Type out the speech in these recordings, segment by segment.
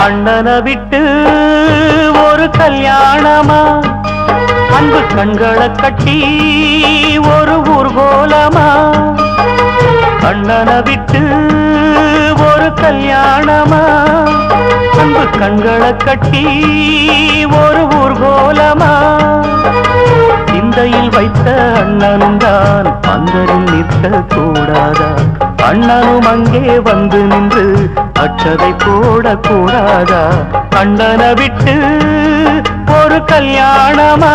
அண்ணனை விட்டு ஒரு கல்யாணமா, அன்பு கண்களை கட்டி ஒரு ஊர்கோலமா. அண்ணனை விட்டு ஒரு கல்யாணமா, அன்பு கண்களை கட்டி ஒரு ஊர்கோலமா. சிந்தையில் வைத்த அண்ணனும் தான் பந்தரில் நிற்க கூடாதா? அண்ணனும் அங்கே வந்து நின்று அச்சதை போடக்கூடாதா? அண்ணனை விட்டு ஒரு கல்யாணமா,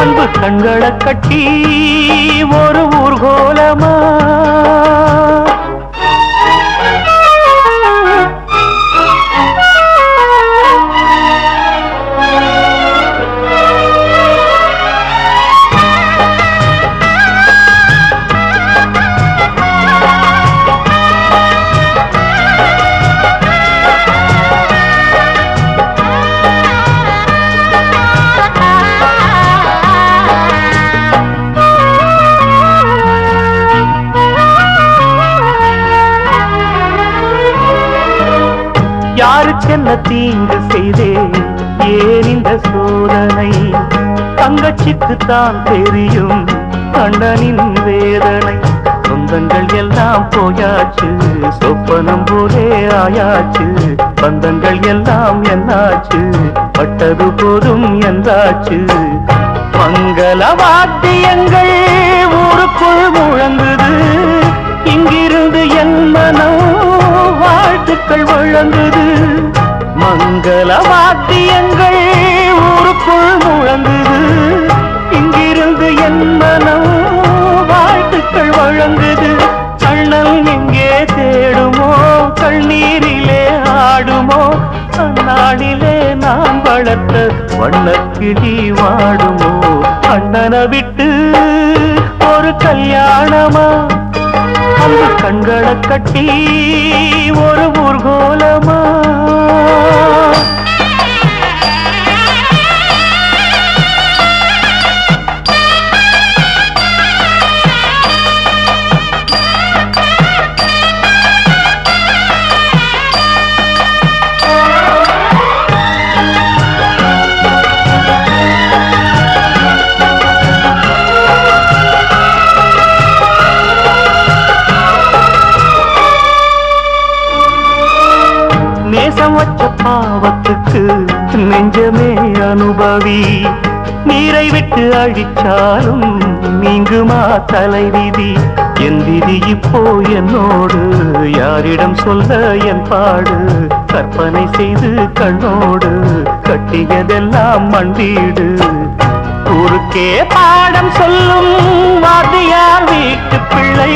அன்பு கண்களை கட்டி ஒரு ஊர்கோலமா. யாருக்கென்ன தீங்கு செய்தே ஏன் இந்த சோதனை? தங்கச்சிக்கு தான் தெரியும் அண்ணனின் வேதனை. சொந்தங்கள் எல்லாம் போயாச்சு, சொப்பனம் போலே ஆயாச்சு. பந்தங்கள் எல்லாம் என்னாச்சு, பட்டது போதும் என்றாச்சு. மங்கள வாத்தியங்கள் ஊருக்குள் முழங்குது, இங்கிருந்து என் மனம் வாழ்த்துக்கள் வழங்குது. மங்கள வாத்தியங்கள் ஊருக்குள் முழங்குது, இங்கிருந்து என் மனம் வாழ்த்துக்கள் வழங்குது. அண்ணல் எங்கே தேடுமோ, கண்ணீரிலே ஆடுமோ, அந்நாளிலே நான் வளர்த்த வண்ணக்கிளி வாடுமோ. அண்ணனை விட்டு ஒரு கல்யாணமா, அந்த கண்களை கட்டி ஒரு ஊர்கோலமா. நேசம் வச்ச பாவத்துக்கு நெஞ்சமே அனுபவி. நீரை விட்டு அழிச்சாலும் நீங்குமா தலைவிதி? என் விதி இப்போ என்னோடு, யாரிடம் சொல்ல என் பாடு? கற்பனை செய்து கண்ணோடு கட்டியதெல்லாம் மண் வீடு. ஊருக்கே பாடம் சொல்லும் வாத்தியார் வீட்டு பிள்ளை,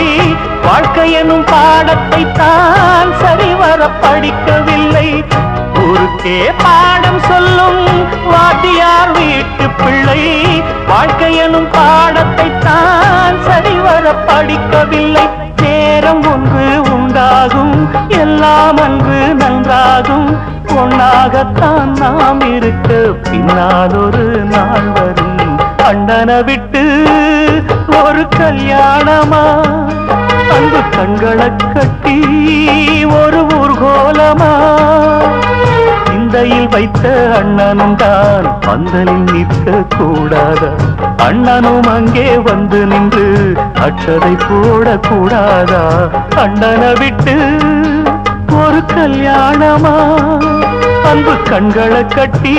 வாழ்க்கை எனும் பாடத்தை தான் சரிவர படிக்கவில்லை. ஊருக்கே பாடம் சொல்லும் வாத்தியார் வீட்டு பிள்ளை, வாழ்க்கை எனும் பாடத்தை தான் சரிவர படிக்கவில்லை. நேரம் ஒன்று உண்டாகும், எல்லாம் அன்று நன்றாகும். ஒன்னாகத்தான் நாம் இருக்க பின்னால் ஒரு நாள் வரும். அண்ணனை விட்டு ஒரு கல்யாணமா, அன்பு கண்களை கட்டி ஒரு ஊர்கோலமா. சிந்தையில் வைத்த அண்ணனும் தான் பந்தலில் நிற்க கூடாதா? அண்ணனும் அங்கே வந்து நின்று அச்சதை போடக்கூடாதா? அண்ணனை விட்டு ஒரு கல்யாணமா, அன்பு கண்களை கட்டி